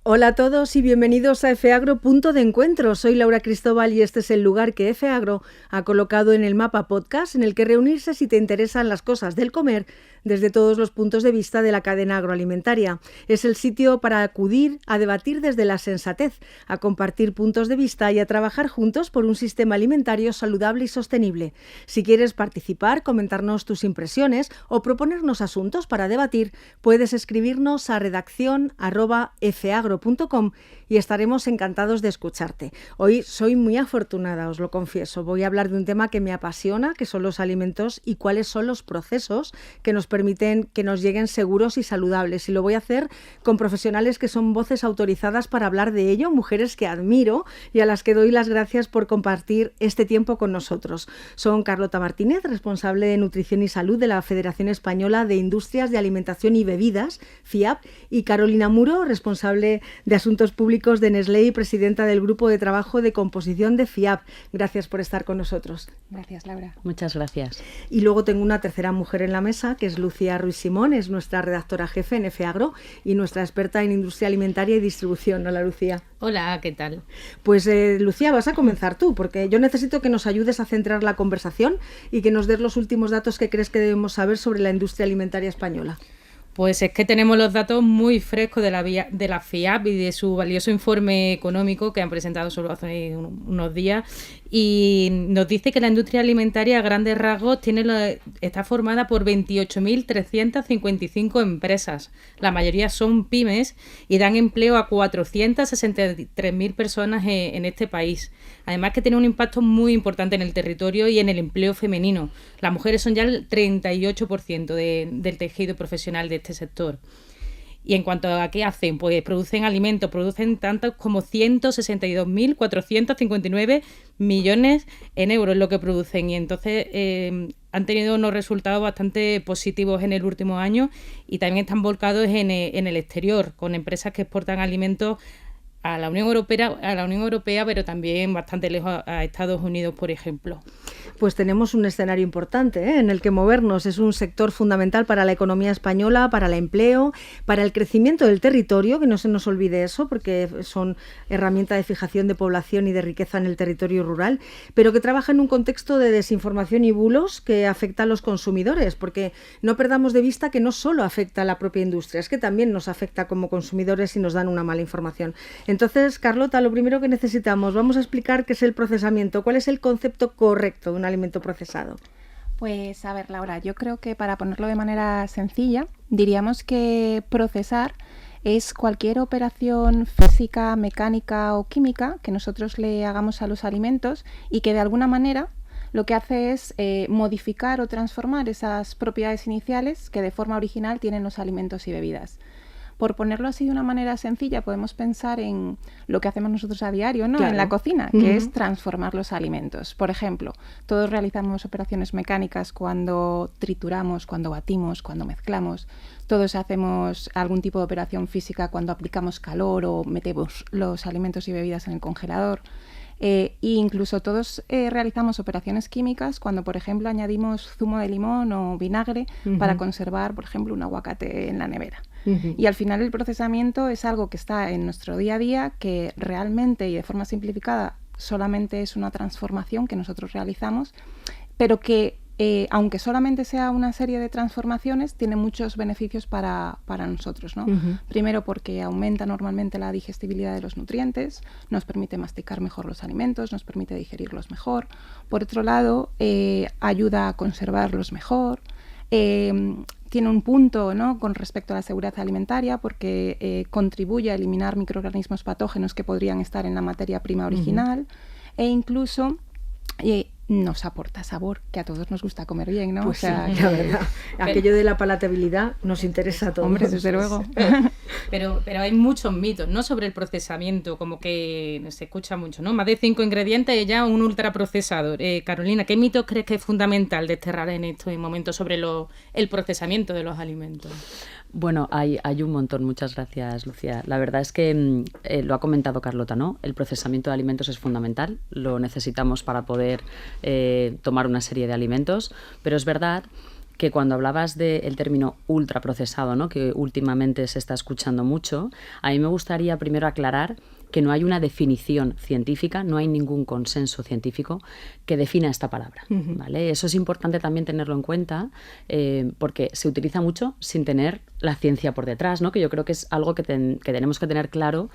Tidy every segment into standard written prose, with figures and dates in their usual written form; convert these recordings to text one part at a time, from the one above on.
Hola a todos y bienvenidos a FEAGRO Punto de Encuentro. Soy Laura Cristóbal y este es el lugar que FEAGRO ha colocado en el mapa podcast en el que reunirse si te interesan las cosas del comer desde todos los puntos de vista de la cadena agroalimentaria. Es el sitio para acudir a debatir desde la sensatez, a compartir puntos de vista y a trabajar juntos por un sistema alimentario saludable y sostenible. Si quieres participar, comentarnos tus impresiones o proponernos asuntos para debatir, puedes escribirnos a redaccion@feagro.com y estaremos encantados de escucharte. Hoy soy muy afortunada, os lo confieso. Voy a hablar de un tema que me apasiona, que son los alimentos y cuáles son los procesos que nos permiten que nos lleguen seguros y saludables. Y lo voy a hacer con profesionales que son voces autorizadas para hablar de ello, mujeres que admiro y a las que doy las gracias por compartir este tiempo con nosotros. Son Carlota Martínez, responsable de Nutrición y Salud de la Federación Española de Industrias de Alimentación y Bebidas, FIAB, y Carolina Muro, responsable de Asuntos Públicos de Nestlé y presidenta del Grupo de Trabajo de Composición de FIAB. Gracias por estar con nosotros. Gracias, Laura. Muchas gracias. Y luego tengo una tercera mujer en la mesa, que es Lucía Ruiz Simón, es nuestra redactora jefe en FEAGRO y nuestra experta en industria alimentaria y distribución. Hola, Lucía. Hola, ¿qué tal? Pues Lucía, vas a comenzar tú, porque yo necesito que nos ayudes a centrar la conversación y que nos des los últimos datos que crees que debemos saber sobre la industria alimentaria española. Pues es que tenemos los datos muy frescos de la FIAB y de su valioso informe económico que han presentado solo hace unos días, y nos dice que la industria alimentaria a grandes rasgos está formada por 28.355 empresas. La mayoría son pymes y dan empleo a 463.000 personas en este país. Además que tiene un impacto muy importante en el territorio y en el empleo femenino. Las mujeres son ya el 38% del tejido profesional de este sector. Y en cuanto a qué hacen, pues producen alimentos, producen tantos como 162.459 millones en euros lo que producen. Y entonces han tenido unos resultados bastante positivos en el último año y también están volcados en el exterior, con empresas que exportan alimentos a la Unión Europea, pero también bastante lejos a Estados Unidos, por ejemplo. Pues tenemos un escenario importante en el que movernos. Es un sector fundamental para la economía española, para el empleo, para el crecimiento del territorio, que no se nos olvide eso, porque son herramienta de fijación de población y de riqueza en el territorio rural, pero que trabaja en un contexto de desinformación y bulos que afecta a los consumidores, porque no perdamos de vista que no solo afecta a la propia industria, es que también nos afecta como consumidores si nos dan una mala información. Entonces, Carlota, lo primero que necesitamos, vamos a explicar qué es el procesamiento. ¿Cuál es el concepto correcto de un alimento procesado? Pues a ver, Laura, yo creo que para ponerlo de manera sencilla, diríamos que procesar es cualquier operación física, mecánica o química que nosotros le hagamos a los alimentos y que de alguna manera lo que hace es modificar o transformar esas propiedades iniciales que de forma original tienen los alimentos y bebidas. Por ponerlo así de una manera sencilla, podemos pensar en lo que hacemos nosotros a diario, ¿no? Claro. En la cocina, que es transformar los alimentos. Por ejemplo, todos realizamos operaciones mecánicas cuando trituramos, cuando batimos, cuando mezclamos. Todos hacemos algún tipo de operación física cuando aplicamos calor o metemos los alimentos y bebidas en el congelador. E incluso todos realizamos operaciones químicas cuando, por ejemplo, añadimos zumo de limón o vinagre para conservar, por ejemplo, un aguacate en la nevera. Y al final el procesamiento es algo que está en nuestro día a día, que realmente y de forma simplificada solamente es una transformación que nosotros realizamos, pero que aunque solamente sea una serie de transformaciones, tiene muchos beneficios para nosotros, ¿no? Primero porque aumenta normalmente la digestibilidad de los nutrientes, nos permite masticar mejor los alimentos, nos permite digerirlos mejor. Por otro lado, ayuda a conservarlos mejor. Tiene un punto, ¿no?, con respecto a la seguridad alimentaria, porque contribuye a eliminar microorganismos patógenos que podrían estar en la materia prima original, e incluso nos aporta sabor, que a todos nos gusta comer bien, ¿no? Pues o sea, sí, la verdad. Aquello de la palatabilidad nos interesa a todos. Hombre, desde luego. Pero hay muchos mitos, ¿no?, sobre el procesamiento, como que se escucha mucho, ¿no? Más de 5 ingredientes y ya un ultraprocesador. Carolina, ¿qué mitos crees que es fundamental desterrar en estos momentos sobre el procesamiento de los alimentos? Bueno, hay un montón. Muchas gracias, Lucía. La verdad es que lo ha comentado Carlota, ¿no? El procesamiento de alimentos es fundamental, lo necesitamos para poder tomar una serie de alimentos, pero es verdad que cuando hablabas del término ultraprocesado, ¿no?, que últimamente se está escuchando mucho, a mí me gustaría primero aclarar que no hay una definición científica, no hay ningún consenso científico que defina esta palabra, ¿vale? Eso es importante también tenerlo en cuenta, porque se utiliza mucho sin tener la ciencia por detrás, ¿no? Que yo creo que es algo que tenemos que tener claro,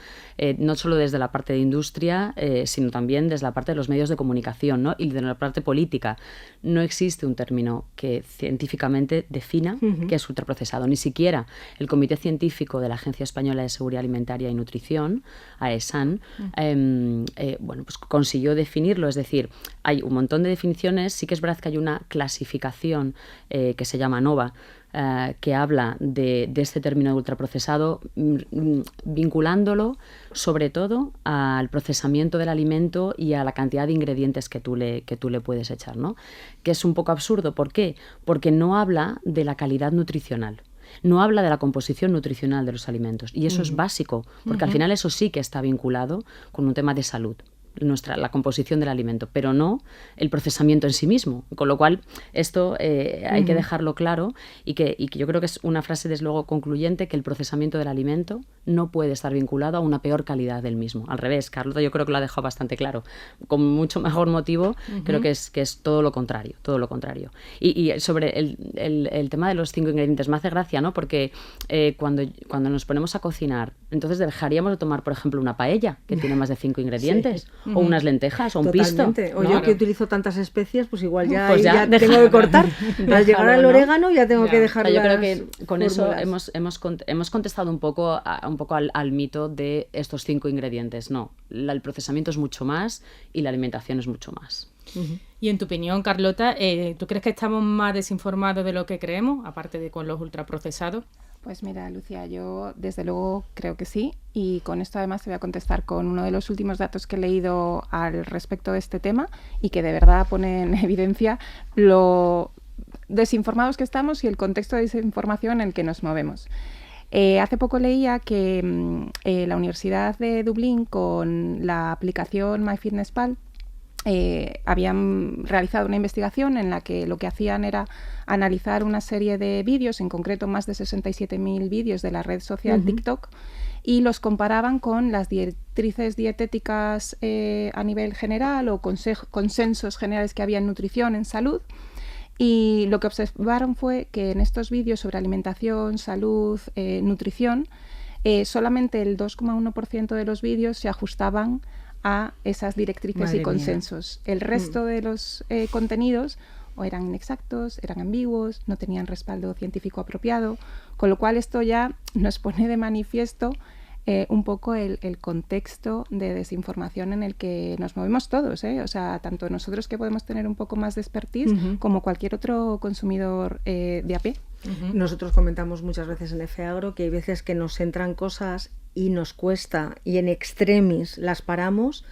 no solo desde la parte de industria, sino también desde la parte de los medios de comunicación, ¿no? Y desde la parte política. No existe un término que científicamente defina qué es ultraprocesado. Ni siquiera el Comité Científico de la Agencia Española de Seguridad Alimentaria y Nutrición, AESAN, bueno, pues consiguió definirlo. Es decir, hay un montón de definiciones. Sí que es verdad que hay una clasificación que se llama NOVA, que habla de este término de ultraprocesado, vinculándolo sobre todo al procesamiento del alimento y a la cantidad de ingredientes que tú le puedes echar, ¿no? Que es un poco absurdo. ¿Por qué? Porque no habla de la calidad nutricional. No habla de la composición nutricional de los alimentos. Y eso es básico, porque al final eso sí que está vinculado con un tema de salud. La composición del alimento, pero no el procesamiento en sí mismo. Con lo cual, esto hay que dejarlo claro y que yo creo que es una frase, desde luego, concluyente, que el procesamiento del alimento no puede estar vinculado a una peor calidad del mismo. Al revés, Carlota yo creo que lo ha dejado bastante claro. Con mucho mejor motivo, creo que es todo lo contrario, todo lo contrario. Y sobre el tema de los 5 ingredientes, me hace gracia, ¿no? Porque cuando nos ponemos a cocinar, entonces dejaríamos de tomar, por ejemplo, una paella, que tiene más de 5 ingredientes. Sí. O unas lentejas, o un Totalmente. pisto. O ¿no? yo que utilizo tantas especias, pues igual ya, pues ya tengo que cortar. Al llegar al orégano ya tengo que dejar. Yo creo que con eso hemos contestado un poco al mito de estos 5 ingredientes. No, el procesamiento es mucho más y la alimentación es mucho más. Y en tu opinión, Carlota, ¿tú crees que estamos más desinformados de lo que creemos, aparte de con los ultraprocesados? Pues mira, Lucía, yo desde luego creo que sí, y con esto además te voy a contestar con uno de los últimos datos que he leído al respecto de este tema y que de verdad pone en evidencia lo desinformados que estamos y el contexto de desinformación en el que nos movemos. Hace poco leía que la Universidad de Dublín, con la aplicación MyFitnessPal, habían realizado una investigación en la que lo que hacían era analizar una serie de vídeos, en concreto más de 67.000 vídeos de la red social TikTok, y los comparaban con las directrices dietéticas a nivel general o consensos generales que había en nutrición, en salud. Y lo que observaron fue que en estos vídeos sobre alimentación, salud, nutrición, solamente el 2,1% de los vídeos se ajustaban a esas directrices Madre y consensos. mía. El resto de los contenidos o eran inexactos, eran ambiguos, no tenían respaldo científico apropiado, con lo cual esto ya nos pone de manifiesto un poco el contexto de desinformación en el que nos movemos todos, ¿eh? O sea, tanto nosotros, que podemos tener un poco más de expertise, como cualquier otro consumidor de a pie. Nosotros comentamos muchas veces en FAgro que hay veces que nos entran cosas y nos cuesta, y en extremis las paramos,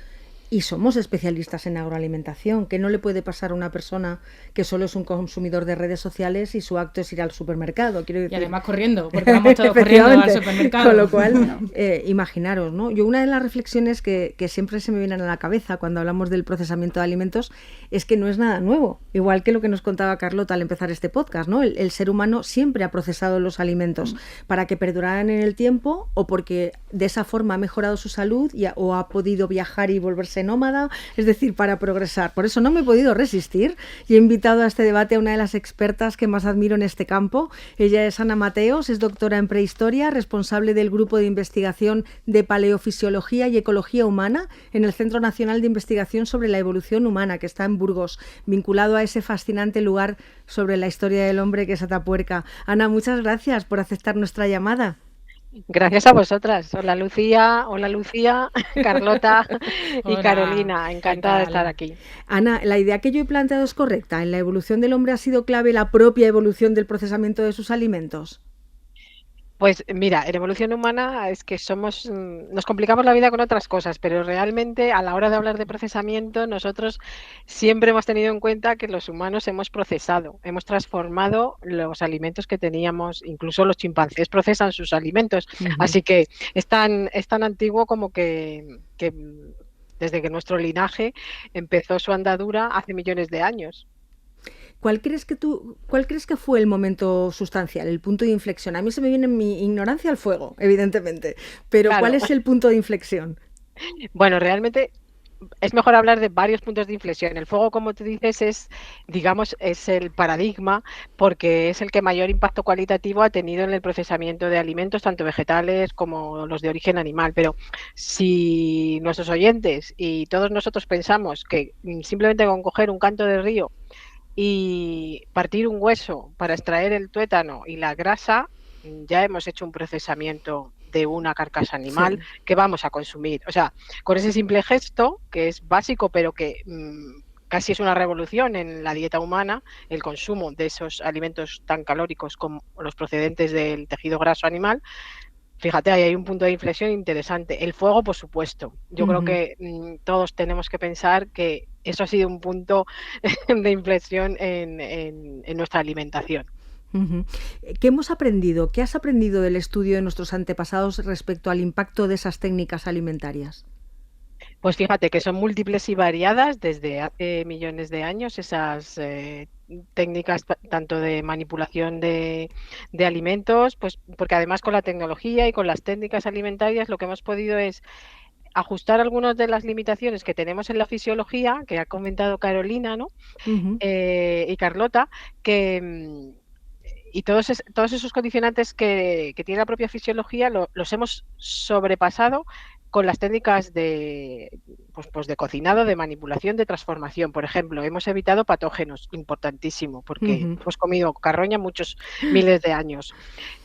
y somos especialistas en agroalimentación, que no le puede pasar a una persona que solo es un consumidor de redes sociales y su acto es ir al supermercado. Quiero decir, y además corriendo, porque vamos todos corriendo al supermercado. Con lo cual, imaginaros, ¿no? Yo, una de las reflexiones que siempre se me vienen a la cabeza cuando hablamos del procesamiento de alimentos es que no es nada nuevo, igual que lo que nos contaba Carlota al empezar este podcast, ¿no? El ser humano siempre ha procesado los alimentos para que perduraran en el tiempo, o porque de esa forma ha mejorado su salud o ha podido viajar y volverse nómada, es decir, para progresar. Por eso no me he podido resistir y he invitado a este debate a una de las expertas que más admiro en este campo. Ella es Ana Mateos, es doctora en prehistoria, responsable del grupo de investigación de paleofisiología y ecología humana en el Centro Nacional de Investigación sobre la Evolución Humana, que está en Burgos, vinculado a ese fascinante lugar sobre la historia del hombre que es Atapuerca. Ana, muchas gracias por aceptar nuestra llamada. Gracias a vosotras. Hola Lucía, Carlota y Hola. Carolina. Encantada de estar aquí. Ana, la idea que yo he planteado es correcta. ¿En la evolución del hombre ha sido clave la propia evolución del procesamiento de sus alimentos? Pues mira, en evolución humana es que nos complicamos la vida con otras cosas, pero realmente a la hora de hablar de procesamiento, nosotros siempre hemos tenido en cuenta que los humanos hemos procesado, hemos transformado los alimentos que teníamos, incluso los chimpancés procesan sus alimentos, así que es tan antiguo como que desde que nuestro linaje empezó su andadura hace millones de años. ¿Cuál crees que fue el momento sustancial, el punto de inflexión? A mí se me viene en mi ignorancia el fuego, evidentemente, pero Claro. ¿cuál es el punto de inflexión? Bueno, realmente es mejor hablar de varios puntos de inflexión. El fuego, como tú dices, es el paradigma porque es el que mayor impacto cualitativo ha tenido en el procesamiento de alimentos, tanto vegetales como los de origen animal. Pero si nuestros oyentes y todos nosotros pensamos que simplemente con coger un canto de río y partir un hueso para extraer el tuétano y la grasa, ya hemos hecho un procesamiento de una carcasa animal Sí. que vamos a consumir. O sea, con ese simple gesto, que es básico, pero que casi es una revolución en la dieta humana, el consumo de esos alimentos tan calóricos como los procedentes del tejido graso animal. Fíjate, ahí hay un punto de inflexión interesante. El fuego, por supuesto. Yo creo que todos tenemos que pensar que eso ha sido un punto de inflexión en nuestra alimentación. Ujú. ¿Qué hemos aprendido? ¿Qué has aprendido del estudio de nuestros antepasados respecto al impacto de esas técnicas alimentarias? Pues fíjate que son múltiples y variadas desde hace millones de años esas técnicas tanto de manipulación de alimentos, pues porque además con la tecnología y con las técnicas alimentarias lo que hemos podido es ajustar algunas de las limitaciones que tenemos en la fisiología, que ha comentado Carolina, ¿no? Ujú. Y Carlota, que y todos esos condicionantes que tiene la propia fisiología los hemos sobrepasado con las técnicas pues de cocinado, de manipulación, de transformación. Por ejemplo, hemos evitado patógenos, importantísimo, porque Ujú. hemos comido carroña muchos miles de años.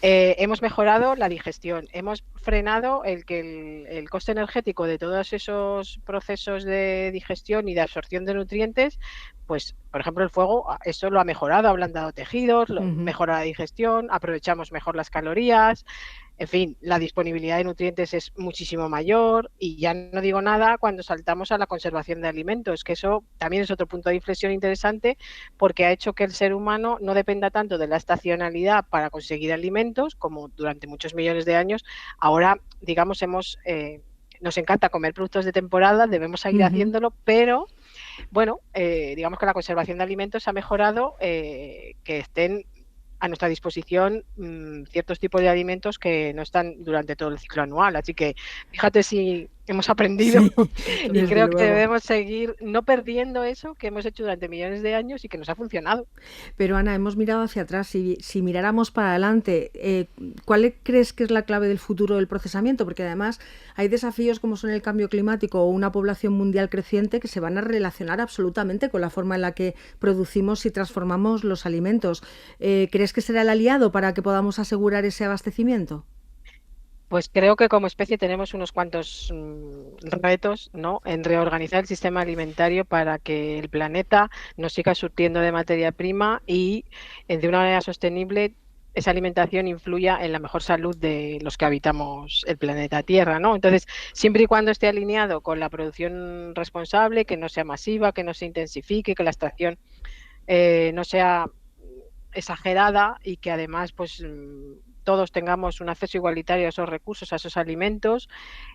Hemos mejorado la digestión, hemos frenado el coste energético de todos esos procesos de digestión y de absorción de nutrientes. Pues, por ejemplo, el fuego, eso lo ha mejorado, ha ablandado tejidos, Ujú. mejora la digestión, aprovechamos mejor las calorías, en fin, la disponibilidad de nutrientes es muchísimo mayor y ya no digo nada cuando saltamos a la conservación de alimentos, que eso también es otro punto de inflexión interesante porque ha hecho que el ser humano no dependa tanto de la estacionalidad para conseguir alimentos como durante muchos millones de años. Ahora, digamos, nos encanta comer productos de temporada, debemos seguir Ujú. haciéndolo, pero bueno, digamos que la conservación de alimentos ha mejorado, que estén a nuestra disposición ciertos tipos de alimentos que no están durante todo el ciclo anual. Así que fíjate si hemos aprendido Sí, y desde creo que luego. debemos seguir no perdiendo eso que hemos hecho durante millones de años y que nos ha funcionado. Pero Ana, hemos mirado hacia atrás. Si miráramos para adelante, ¿cuál crees que es la clave del futuro del procesamiento? Porque además hay desafíos como son el cambio climático o una población mundial creciente que se van a relacionar absolutamente con la forma en la que producimos y transformamos los alimentos. ¿Crees que será el aliado para que podamos asegurar ese abastecimiento? Pues creo que como especie tenemos unos cuantos retos, ¿no? En reorganizar el sistema alimentario para que el planeta nos siga surtiendo de materia prima y de una manera sostenible esa alimentación influya en la mejor salud de los que habitamos el planeta Tierra, ¿no? Entonces, siempre y cuando esté alineado con la producción responsable, que no sea masiva, que no se intensifique, que la extracción no sea exagerada y que además pues todos tengamos un acceso igualitario a esos recursos, a esos alimentos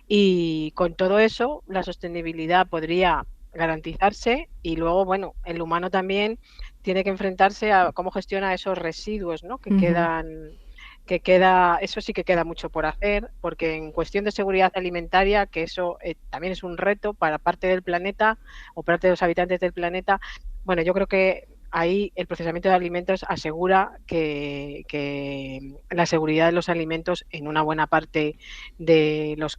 y con todo eso la sostenibilidad podría garantizarse y luego, bueno, el humano también tiene que enfrentarse a cómo gestiona esos residuos, ¿no? Ujú. Eso sí que queda mucho por hacer, porque en cuestión de seguridad alimentaria, que eso también es un reto para parte del planeta o parte de los habitantes del planeta, bueno, yo creo que ahí el procesamiento de alimentos asegura que la seguridad de los alimentos en una buena parte de los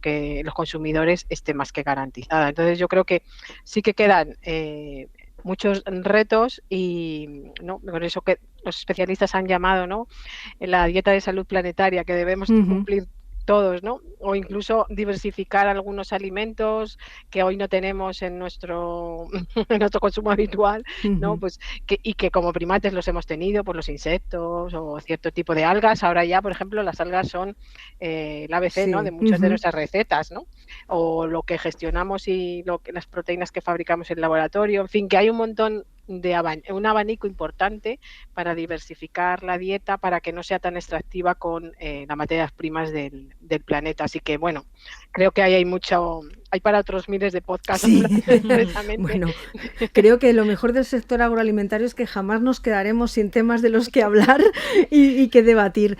consumidores esté más que garantizada. Entonces yo creo que sí que quedan muchos retos y ¿no? Por eso que los especialistas han llamado, ¿no? En la dieta de salud planetaria que debemos Ujú. cumplir todos, ¿no? O incluso diversificar algunos alimentos que hoy no tenemos en nuestro, en nuestro consumo habitual, ¿no? Ujú. Pues que como primates los hemos tenido, pues los insectos o cierto tipo de algas. Ahora ya, por ejemplo, las algas son el ABC, ¿no? De Sí. muchas de Ujú. nuestras recetas, ¿no? O lo que gestionamos y las proteínas que fabricamos en el laboratorio. En fin, que hay un montón un abanico importante para diversificar la dieta, para que no sea tan extractiva con las materias primas del planeta. Así que, bueno, creo que ahí hay hay para otros miles de podcasts. Sí. Precisamente. Bueno, creo que lo mejor del sector agroalimentario es que jamás nos quedaremos sin temas de los que hablar y que debatir.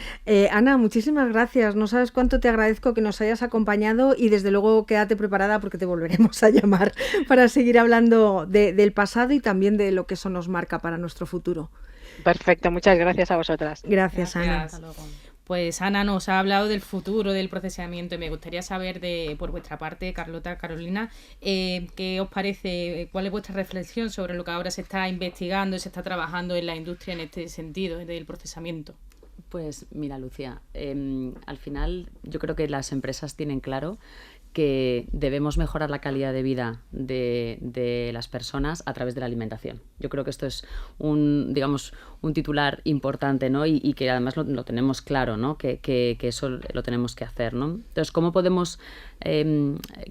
Ana, muchísimas gracias. No sabes cuánto te agradezco que nos hayas acompañado y desde luego quédate preparada porque te volveremos a llamar para seguir hablando del pasado y también de lo que eso nos marca para nuestro futuro. Perfecto, muchas gracias a vosotras. Gracias, Ana. Hasta luego. Pues Ana nos ha hablado del futuro del procesamiento y me gustaría saber por vuestra parte, Carlota, Carolina, ¿qué os parece, cuál es vuestra reflexión sobre lo que ahora se está investigando y se está trabajando en la industria en este sentido del procesamiento? Pues mira, Lucía, al final yo creo que las empresas tienen claro que debemos mejorar la calidad de vida de las personas a través de la alimentación. Yo creo que esto es un titular importante, ¿no? Y que además lo tenemos claro, ¿no? Que eso lo tenemos que hacer, ¿no? Entonces, ¿cómo podemos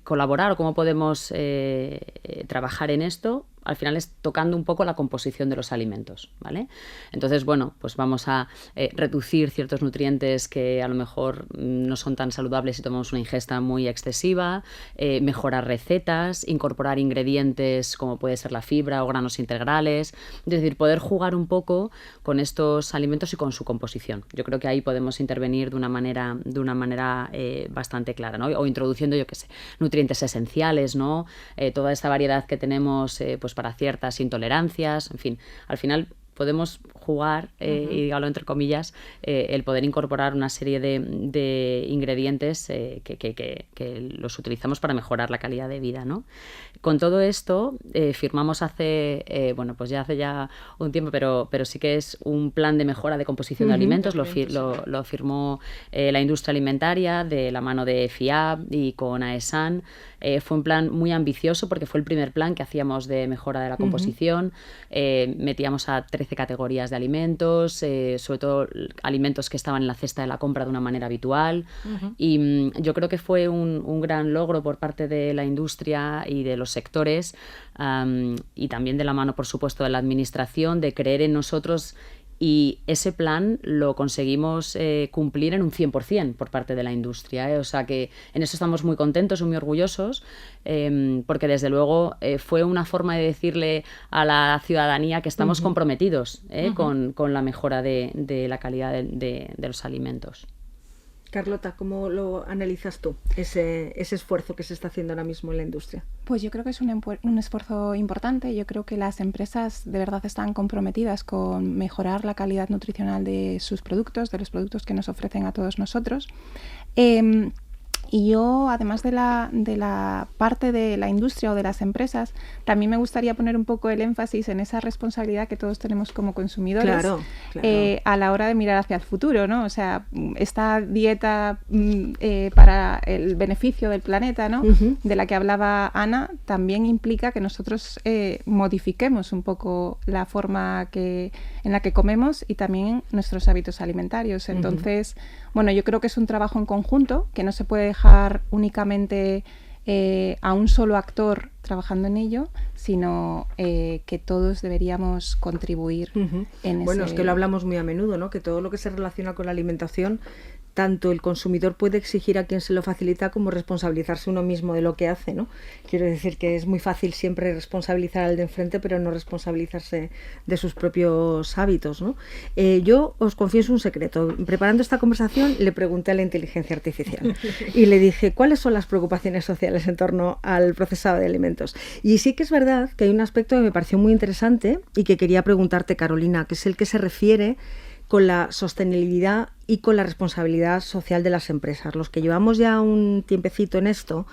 colaborar o cómo podemos trabajar en esto? Al final es tocando un poco la composición de los alimentos, ¿vale? Entonces, bueno, pues vamos a reducir ciertos nutrientes que a lo mejor no son tan saludables si tomamos una ingesta muy excesiva, mejorar recetas, incorporar ingredientes como puede ser la fibra o granos integrales, es decir, poder jugar un poco con estos alimentos y con su composición. Yo creo que ahí podemos intervenir de una manera bastante clara, ¿no? O introduciendo, yo qué sé, nutrientes esenciales, ¿no? Toda esta variedad que tenemos, pues para ciertas intolerancias, en fin, al final podemos jugar, y dígalo entre comillas, el poder incorporar una serie de ingredientes que los utilizamos para mejorar la calidad de vida, ¿no? Con todo esto, firmamos hace ya un tiempo, pero sí que es un plan de mejora de composición de alimentos, lo firmó la industria alimentaria de la mano de FIAB y con AESAN. Fue un plan muy ambicioso porque fue el primer plan que hacíamos de mejora de la composición. Metíamos a 13 categorías de alimentos, sobre todo alimentos que estaban en la cesta de la compra de una manera habitual. Y yo creo que fue un gran logro por parte de la industria y de los sectores, y también de la mano, por supuesto, de la administración, de creer en nosotros. Y ese plan lo conseguimos cumplir en un 100% por parte de la industria, ¿eh? O sea que en eso estamos muy contentos y muy orgullosos, porque desde luego fue una forma de decirle a la ciudadanía que estamos comprometidos con la mejora de la calidad de los alimentos. Carlota, ¿cómo lo analizas tú, ese esfuerzo que se está haciendo ahora mismo en la industria? Pues yo creo que es un esfuerzo importante. Yo creo que las empresas de verdad están comprometidas con mejorar la calidad nutricional de sus productos, de los productos que nos ofrecen a todos nosotros. Y yo, además de la parte de la industria o de las empresas, también me gustaría poner un poco el énfasis en esa responsabilidad que todos tenemos como consumidores, claro. A la hora de mirar hacia el futuro, ¿no? O sea, esta dieta para el beneficio del planeta, ¿no? De la que hablaba Ana, también implica que nosotros modifiquemos un poco la forma en la que comemos y también nuestros hábitos alimentarios. Entonces, bueno, yo creo que es un trabajo en conjunto, que no se puede dejar únicamente a un solo actor trabajando en ello, sino que todos deberíamos contribuir en Bueno, es que lo hablamos muy a menudo, ¿no? Que todo lo que se relaciona con la alimentación, tanto el consumidor puede exigir a quien se lo facilita como responsabilizarse uno mismo de lo que hace, ¿no? Quiero decir que es muy fácil siempre responsabilizar al de enfrente, pero no responsabilizarse de sus propios hábitos, ¿no? Yo os confieso un secreto. Preparando esta conversación le pregunté a la inteligencia artificial y le dije ¿cuáles son las preocupaciones sociales en torno al procesado de alimentos? Y sí que es verdad que hay un aspecto que me pareció muy interesante y que quería preguntarte, Carolina, que es el que se refiere con la sostenibilidad y con la responsabilidad social de las empresas. Los que llevamos ya un tiempecito en esto,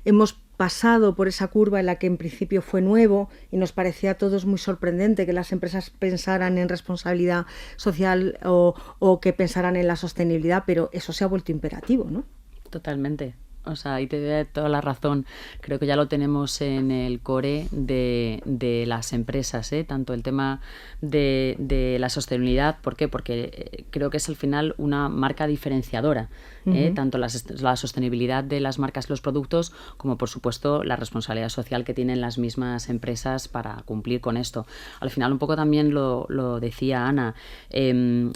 hemos pasado por esa curva en la que en principio fue nuevo y nos parecía a todos muy sorprendente que las empresas pensaran en responsabilidad social o que pensaran en la sostenibilidad, pero eso se ha vuelto imperativo, ¿no? Totalmente. O sea, ahí te doy toda la razón. Creo que ya lo tenemos en el core de las empresas, tanto el tema de la sostenibilidad. ¿Por qué? Porque creo que es al final una marca diferenciadora. tanto la sostenibilidad de las marcas y los productos como, por supuesto, la responsabilidad social que tienen las mismas empresas para cumplir con esto. Al final, un poco también lo decía Ana,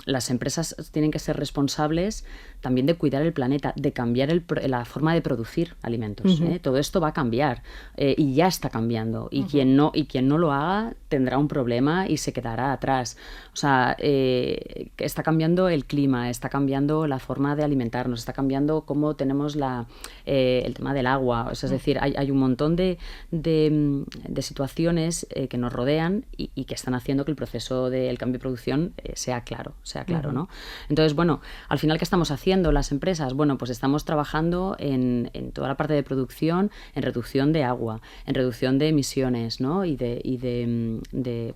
las empresas tienen que ser responsables también de cuidar el planeta, de cambiar la forma de producir alimentos. Todo esto va a cambiar y ya está cambiando. Y quien no lo haga tendrá un problema y se quedará atrás. O sea, está cambiando el clima, está cambiando la forma de alimentarnos, está cambiando cómo tenemos el tema del agua. O sea, es decir, hay un montón de situaciones que nos rodean y que están haciendo que el proceso del cambio de producción sea claro, ¿no? Entonces, bueno, al final, ¿qué estamos haciendo las empresas? Bueno, pues estamos trabajando en toda la parte de producción, en reducción de agua, en reducción de emisiones, ¿no? Y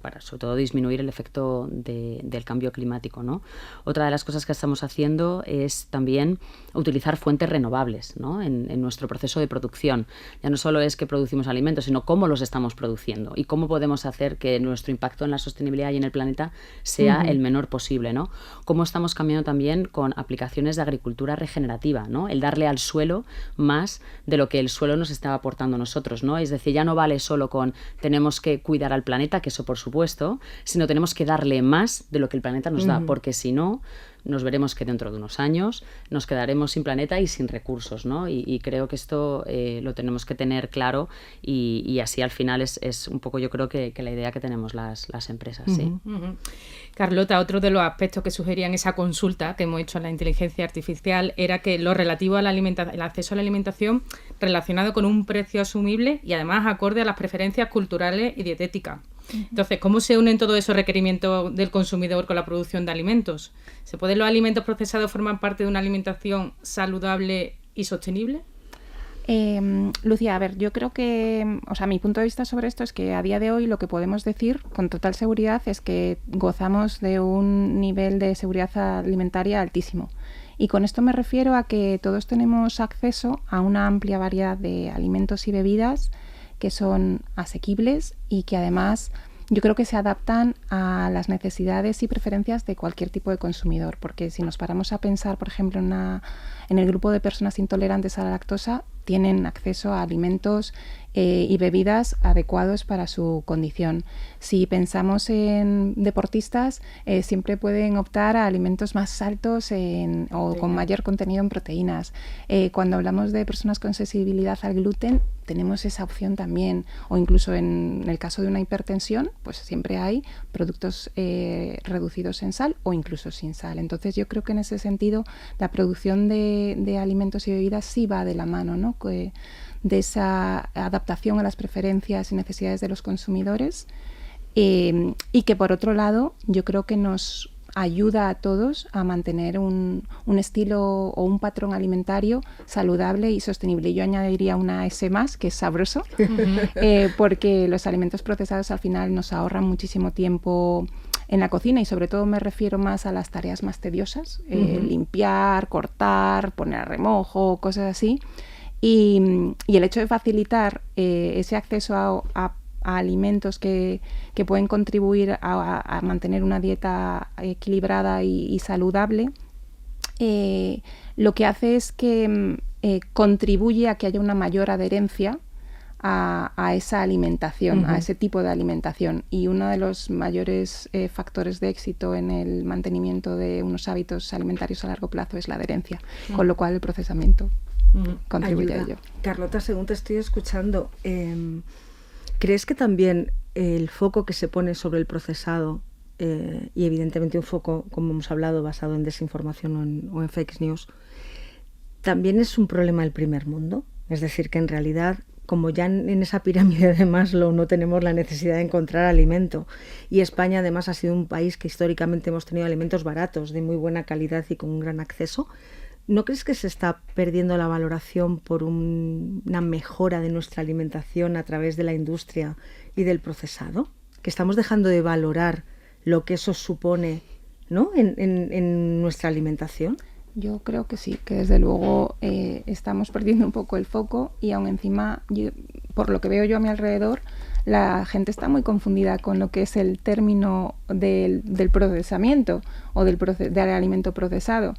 para sobre todo disminuir el efecto del cambio climático, ¿no? Otra de las cosas que estamos haciendo es también utilizar fuentes renovables, ¿no? en nuestro proceso de producción. Ya no solo es que producimos alimentos, sino cómo los estamos produciendo y cómo podemos hacer que nuestro impacto en la sostenibilidad y en el planeta sea el menor posible, ¿no? Cómo estamos cambiando también con aplicaciones de agricultura regenerativa, ¿no? El darle al suelo más de lo que el suelo nos está aportando a nosotros, ¿no? Es decir, ya no vale solo con tenemos que cuidar al planeta, que eso por supuesto, sino tenemos que darle más de lo que el planeta nos da, porque si no, nos veremos que dentro de unos años nos quedaremos sin planeta y sin recursos, ¿no? Y creo que esto lo tenemos que tener claro y así al final es un poco, yo creo que la idea que tenemos las empresas, sí. Carlota, otro de los aspectos que sugerían esa consulta que hemos hecho a la inteligencia artificial era que lo relativo al acceso a la alimentación relacionado con un precio asumible y además acorde a las preferencias culturales y dietéticas. Entonces, ¿cómo se unen todos esos requerimientos del consumidor con la producción de alimentos? ¿Se pueden los alimentos procesados formar parte de una alimentación saludable y sostenible? Lucía, a ver, yo creo que, o sea, mi punto de vista sobre esto es que a día de hoy lo que podemos decir con total seguridad es que gozamos de un nivel de seguridad alimentaria altísimo. Y con esto me refiero a que todos tenemos acceso a una amplia variedad de alimentos y bebidas que son asequibles y que además yo creo que se adaptan a las necesidades y preferencias de cualquier tipo de consumidor, porque si nos paramos a pensar, por ejemplo, en el grupo de personas intolerantes a la lactosa, tienen acceso a alimentos y bebidas adecuados para su condición. Si pensamos en deportistas, siempre pueden optar a alimentos más altos o con mayor contenido en proteínas. Cuando hablamos de personas con sensibilidad al gluten, tenemos esa opción también. O incluso en el caso de una hipertensión, pues siempre hay productos reducidos en sal o incluso sin sal. Entonces yo creo que en ese sentido la producción de alimentos y bebidas sí va de la mano, ¿no? De esa adaptación a las preferencias y necesidades de los consumidores y que por otro lado yo creo que nos ayuda a todos a mantener un estilo o un patrón alimentario saludable y sostenible. Y yo añadiría una S más, que es sabroso, porque los alimentos procesados al final nos ahorran muchísimo tiempo en la cocina y sobre todo me refiero más a las tareas más tediosas, limpiar, cortar, poner a remojo, cosas así. Y el hecho de facilitar ese acceso a alimentos que pueden contribuir a mantener una dieta equilibrada y saludable, lo que hace es que contribuye a que haya una mayor adherencia a esa alimentación, a ese tipo de alimentación. Y uno de los mayores factores de éxito en el mantenimiento de unos hábitos alimentarios a largo plazo es la adherencia, con lo cual el procesamiento contribuye a ello. Carlota, según te estoy escuchando, ¿crees que también el foco que se pone sobre el procesado y evidentemente un foco, como hemos hablado, basado en desinformación o en fake news, también es un problema del primer mundo? Es decir, que en realidad, como ya en esa pirámide de Maslow no tenemos la necesidad de encontrar alimento, y España además ha sido un país que históricamente hemos tenido alimentos baratos, de muy buena calidad y con un gran acceso, ¿no crees que se está perdiendo la valoración por una mejora de nuestra alimentación a través de la industria y del procesado? ¿Que estamos dejando de valorar lo que eso supone, ¿no?, en nuestra alimentación? Yo creo que sí, que desde luego estamos perdiendo un poco el foco y aún encima, por lo que veo yo a mi alrededor, la gente está muy confundida con lo que es el término del procesamiento o del alimento procesado.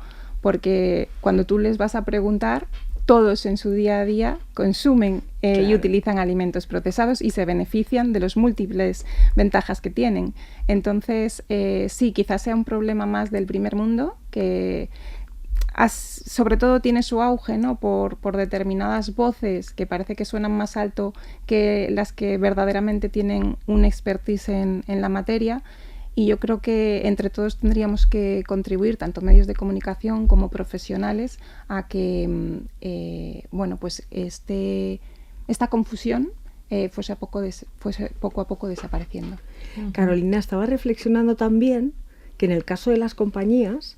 porque cuando tú les vas a preguntar, todos en su día a día consumen y utilizan alimentos procesados y se benefician de las múltiples ventajas que tienen. Entonces, sí, quizás sea un problema más del primer mundo, que sobre todo tiene su auge, ¿no? por determinadas voces que parece que suenan más alto que las que verdaderamente tienen un expertise en la materia. Y yo creo que entre todos tendríamos que contribuir, tanto medios de comunicación como profesionales, a que pues esta confusión fuese poco a poco desapareciendo. Carolina, estaba reflexionando también que en el caso de las compañías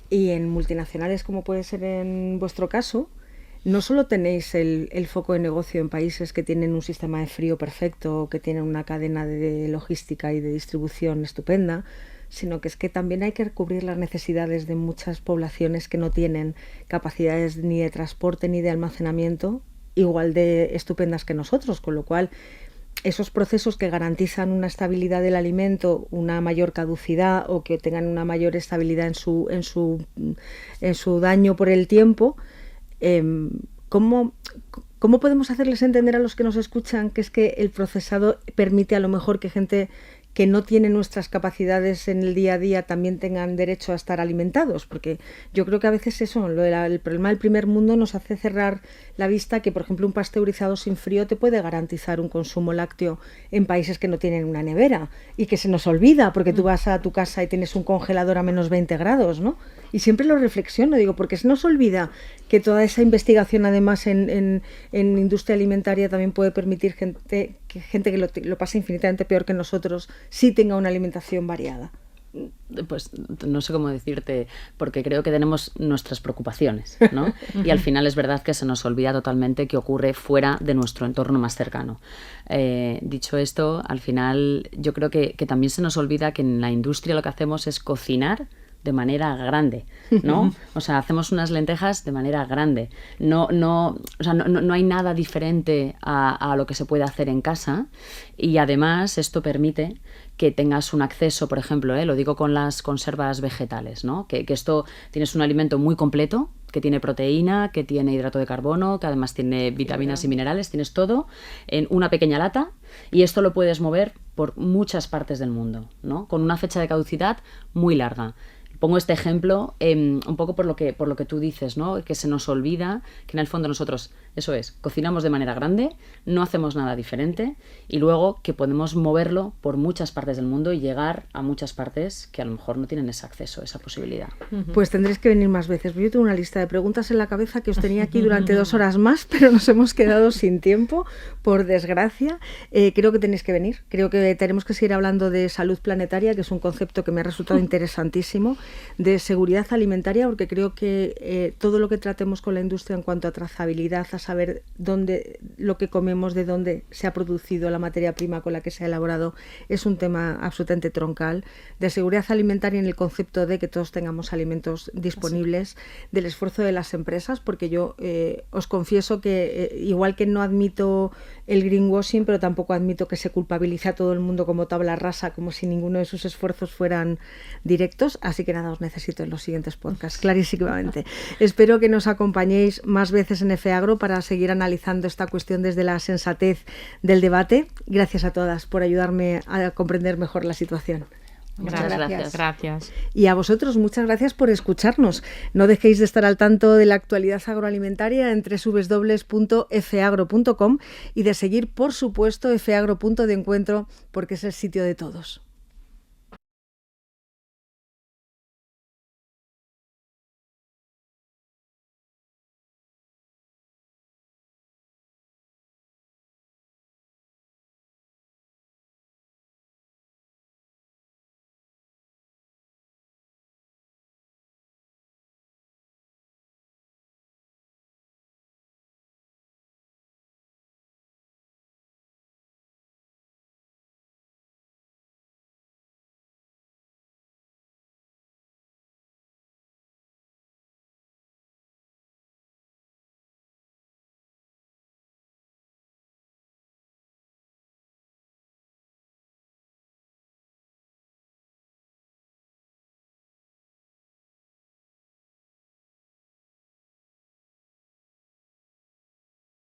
y en multinacionales, como puede ser en vuestro caso, no solo tenéis el foco de negocio en países que tienen un sistema de frío perfecto, que tienen una cadena de logística y de distribución estupenda, sino que es que también hay que cubrir las necesidades de muchas poblaciones que no tienen capacidades ni de transporte ni de almacenamiento igual de estupendas que nosotros, con lo cual esos procesos que garantizan una estabilidad del alimento, una mayor caducidad o que tengan una mayor estabilidad en su daño por el tiempo, ¿cómo podemos hacerles entender a los que nos escuchan que es que el procesado permite a lo mejor que gente que no tiene nuestras capacidades en el día a día también tengan derecho a estar alimentados? Porque yo creo que a veces eso, el problema del primer mundo nos hace cerrar la vista que, por ejemplo, un pasteurizado sin frío te puede garantizar un consumo lácteo en países que no tienen una nevera, y que se nos olvida porque tú vas a tu casa y tienes un congelador a menos 20 grados, ¿no? Y siempre lo reflexiono, digo, porque se nos olvida que toda esa investigación además en industria alimentaria también puede permitir que gente que lo pasa infinitamente peor que nosotros sí tenga una alimentación variada. Pues no sé cómo decirte, porque creo que tenemos nuestras preocupaciones, ¿no? Y al final es verdad que se nos olvida totalmente qué ocurre fuera de nuestro entorno más cercano. Dicho esto, al final yo creo que también se nos olvida que en la industria lo que hacemos es cocinar de manera grande, ¿no? O sea, hacemos unas lentejas de manera grande. No hay nada diferente a lo que se puede hacer en casa, y además esto permite que tengas un acceso, por ejemplo, lo digo con las conservas vegetales, ¿no? Que esto tienes un alimento muy completo, que tiene proteína, que tiene hidrato de carbono, que además tiene vitaminas y minerales, tienes todo en una pequeña lata, y esto lo puedes mover por muchas partes del mundo, ¿no? Con una fecha de caducidad muy larga. Pongo este ejemplo un poco por lo que tú dices, ¿no? Que se nos olvida que en el fondo nosotros, eso es, cocinamos de manera grande, no hacemos nada diferente, y luego que podemos moverlo por muchas partes del mundo y llegar a muchas partes que a lo mejor no tienen ese acceso, esa posibilidad. Pues tendréis que venir más veces. Yo tengo una lista de preguntas en la cabeza que os tenía aquí durante 2 horas más, pero nos hemos quedado sin tiempo, por desgracia. Creo que tenéis que venir. Creo que tenemos que seguir hablando de salud planetaria, que es un concepto que me ha resultado interesantísimo, de seguridad alimentaria, porque creo que todo lo que tratemos con la industria en cuanto a trazabilidad, a saber dónde lo que comemos, de dónde se ha producido la materia prima con la que se ha elaborado, es un tema absolutamente troncal. De seguridad alimentaria en el concepto de que todos tengamos alimentos disponibles, del esfuerzo de las empresas, porque yo os confieso que igual que no admito el greenwashing, pero tampoco admito que se culpabilice a todo el mundo como tabla rasa, como si ninguno de sus esfuerzos fueran directos, así que nada, os necesito en los siguientes podcasts, clarísimamente. Espero que nos acompañéis más veces en FEAGRO para seguir analizando esta cuestión desde la sensatez del debate. Gracias a todas por ayudarme a comprender mejor la situación. Gracias. Y a vosotros, muchas gracias por escucharnos. No dejéis de estar al tanto de la actualidad agroalimentaria en www.feagro.com y de seguir, por supuesto, FEAGRO Punto de Encuentro, porque es el sitio de todos.